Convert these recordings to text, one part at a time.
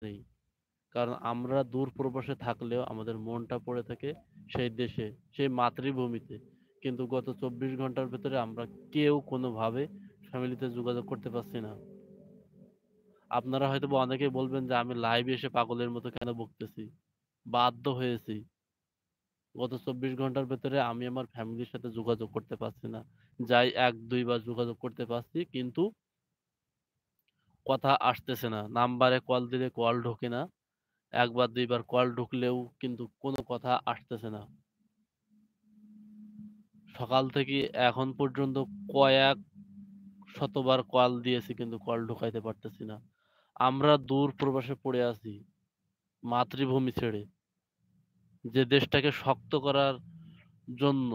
নেই। কারণ আমরা দূর প্রবাসে থাকলেও আমাদের মনটা পড়ে থাকে সেই দেশে, সেই মাতৃভূমিতে। কিন্তু গত ২৪ ঘন্টার ভেতরে আমরা কেউ কোনোভাবে ফ্যামিলিতে যোগাযোগ করতে পারছি না। আপনারা হয়তোবা অনেকেই বলবেন যে আমি লাইভে এসে পাগলের মতো কেন বকতেছি? বাধ্য হয়েছি। গত ২৪ ঘন্টার ভেতরে আমি আমার ফ্যামিলির সাথে যোগাযোগ করতে পারছি না। যাই ১-২ বার যোগাযোগ করতে পারছি কিন্তু কথা আসতেছে না। নাম্বারে কল দিলে কল ঢোকে না। ১ বার ২ বার কল ঢুকলেও কিন্তু কোনো কথা আসতেছে না। সকাল থেকে এখন পর্যন্ত কয়েক শতবার কল দিয়েছি কিন্তু কল ঢোকাইতে পারতেছি না। আমরা দূর প্রবাসে পড়ে আছি মাতৃভূমি ছেড়ে। যে দেশটাকে শক্ত করার জন্য,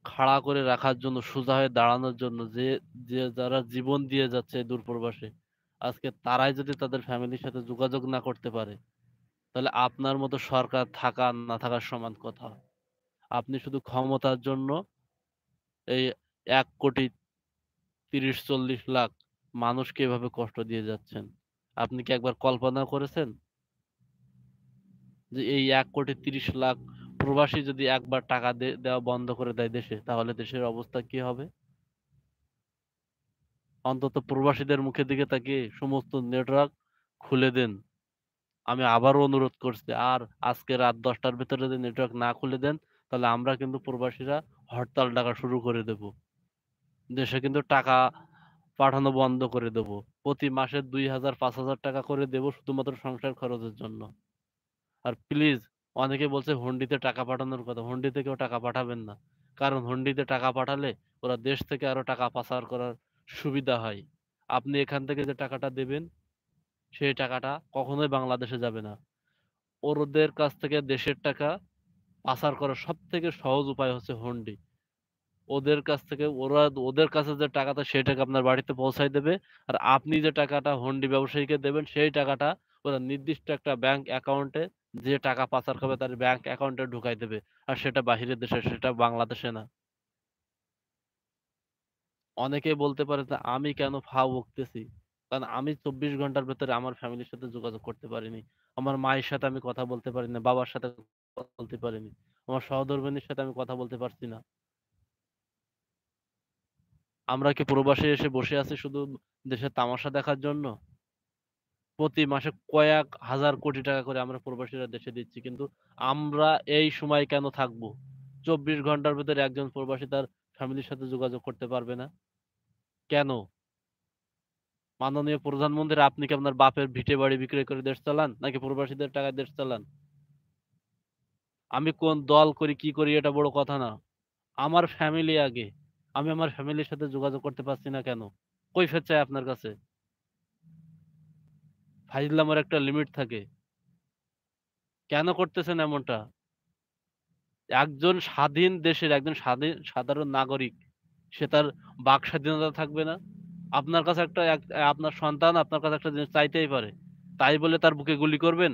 খাড়া করে রাখার জন্য, সোজা হয়ে দাঁড়ানোর জন্য যারা জীবন দিয়ে যাচ্ছে এই দূর প্রবাসে, আজকে তারাই যদি তাদের ফ্যামিলির সাথে যোগাযোগ না করতে পারে, তাহলে আপনার মতো সরকার থাকা না থাকার সমান কথা। আপনি শুধু ক্ষমতার জন্য এই ১,৩০,৪০,০০,০০০ মানুষকে এভাবে কষ্ট দিয়ে যাচ্ছেন। আপনি কি একবার কল্পনা করেছেন যে এই ১,৩০,০০,০০০ প্রবাসী যদি একবার টাকা দেওয়া বন্ধ করে দেয় দেশে, তাহলে দেশের অবস্থা কি হবে? অন্তত প্রবাসীদের মুখের দিকে তাকিয়ে সমস্ত নেটওয়ার্ক খুলে দেন। আমি আবারও অনুরোধ করছি। আর আজকে রাত ১০টার ভেতরে যদি নেটওয়ার্ক না খুলে দেন, তাহলে আমরা কিন্তু প্রবাসীরা হরতাল ডাকা শুরু করে দেব। দেশে কিন্তু টাকা পাঠানো বন্ধ করে দেব। প্রতি মাসে ২,০০০, ৫,০০০ টাকা করে দেব শুধুমাত্র সংসার খরচের জন্য। আর প্লিজ অনেকে বলছে হুন্ডিতে টাকা পাঠানোর কথা। হুন্ডিতে কেউ টাকা পাঠাবেন না। কারণ হুন্ডিতে টাকা পাঠালে ওরা দেশ থেকে আরো টাকা পাচার করার সুবিধা হয়। আপনি এখান থেকে যে টাকাটা দেবেন, সেই টাকাটা কখনোই বাংলাদেশে যাবে না। ওদের কাছ থেকে দেশের টাকা পাচার করার সবথেকে সহজ উপায় হচ্ছে হুন্ডি। ওদের কাছে যে টাকাটা সেই টাকা আপনার বাড়িতে পৌঁছায় দেবে। আর আপনি যে টাকাটা হুন্ডি ব্যবসায়ীকে দেবেন সেই টাকাটা ওরা নির্দিষ্ট একটা ব্যাংক অ্যাকাউন্টে যে টাকা পাচার করবে তার ব্যাংক অ্যাকাউন্টে ঢুকাই দেবে। আর সেটা বাহিরের দেশে, সেটা বাংলাদেশে না। অনেকেই বলতে পারে যে আমি কেন ফাও বকতেছি? কারণ আমি ২৪ ঘন্টার ভেতরে আমার ফ্যামিলির সাথে যোগাযোগ করতে পারিনি। আমার মায়ের সাথে আমি কথা বলতে পারিনি, বাবার সাথে কথা বলতে পারিনি। আমার সহধর্মিণীর সাথে আমি কথা বলতে পারছি না। আমরা কি প্রবাসে এসে বসে আছি শুধু দেশের তামাশা দেখার জন্য? প্রতি মাসে কয়েক হাজার কোটি টাকা করে আমরা প্রবাসীরা দেশে দিচ্ছি। কিন্তু আমরা এই সময় কেন থাকবো? ২৪ ঘন্টার ভেতরে একজন প্রবাসী তার ফ্যামিলির সাথে যোগাযোগ করতে পারবে না। কেন? মাননীয় প্রধানমন্ত্রী আপনি কি আপনার বাপের ভিটে বাড়ি বিক্রয় করে দেশ চালান? নাকি প্রবাসীদের টাকায় দেশ চালান? আমি কোন দল করি, কি করি এটা বড় কথা না। আমার ফ্যামিলি আগে। আমি আমার ফ্যামিলির সাথে যোগাযোগ করতে পারছি না কেন? কৈফিয়ত চাই আপনার কাছে। ফাইজলামের একটা লিমিট থাকে। কেন করতেছেন এমনটা? একজন স্বাধীন দেশের একজন সাধারণ নাগরিক সে তার বাক স্বাধীনতা থাকবে না? আপনার কাছে আপনার সন্তান আপনার কাছে একটা জিনিস চাইতেই পারে। তাই বলে তার বুকে গুলি করবেন?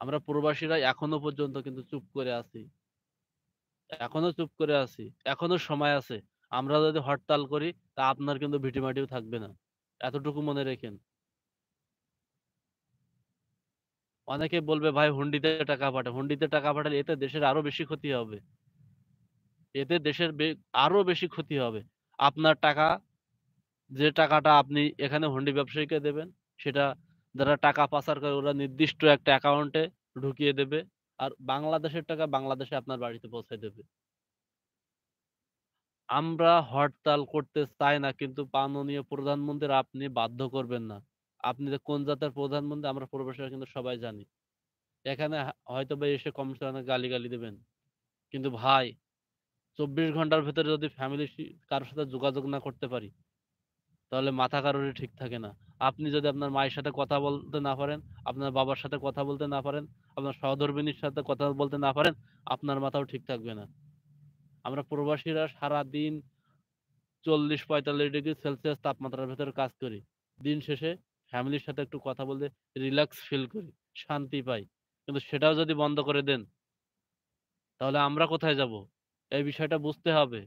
আমরা প্রবাসীরা এখনো পর্যন্ত কিন্তু চুপ করে আছি। এখনো চুপ করে আছি। এখনো সময় আছে। আমরা যদি হরতাল করি তা আপনার কিন্তু ভিটেমাটিও থাকবে না। এতটুকু মনে রেখেন। অনেকে বলবে ভাই হুন্ডিতে টাকা পাঠায়। হুন্ডিতে টাকা পাঠালে এতে দেশের আরো বেশি ক্ষতি হবে। এতে দেশের আরো বেশি ক্ষতি হবে। আপনার টাকা যে টাকাটা আপনি এখানে হুন্ডি ব্যবসায়ীকে দেবেন, সেটা যারা টাকা পাচার করে ওরা নির্দিষ্ট একটা অ্যাকাউন্টে ঢুকিয়ে দেবে। আর বাংলাদেশের টাকা বাংলাদেশে আপনার বাড়িতে পৌঁছে দেবে। আমরা হরতাল করতে চাই না কিন্তু মাননীয় প্রধানমন্ত্রীর আপনি বাধ্য করবেন না। আপনি যে কোন জাতের প্রধানমন্ত্রী আমরা প্রবাসীরা কিন্তু সবাই জানি। এখানে হয়তোবা এসে কমিশনে গালিগালি দিবেন। কিন্তু ভাই ২৪ ঘন্টার ভেতরে যদি কারো সাথে যোগাযোগ না করতে পারি তাহলে মাথা কারোরই ঠিক থাকে না। আপনি যদি আপনার মায়ের সাথে কথা বলতে না পারেন, আপনার বাবার সাথে কথা বলতে না পারেন, আপনার সহধর্মিণীর সাথে কথা বলতে না পারেন, আপনার মাথাও ঠিক থাকবে না। আমরা প্রবাসীরা সারাদিন ৪০-৪৫ ডিগ্রি সেলসিয়াস তাপমাত্রার ভেতরে কাজ করি। দিন শেষে ফ্যামিলির সাথে একটু কথা বলতে রিল্যাক্স ফিল করি, শান্তি পাই। কিন্তু সেটাও যদি বন্ধ করে দেন, তাহলে আমরা কোথায় যাব? এই বিষয়টা বুঝতে হবে।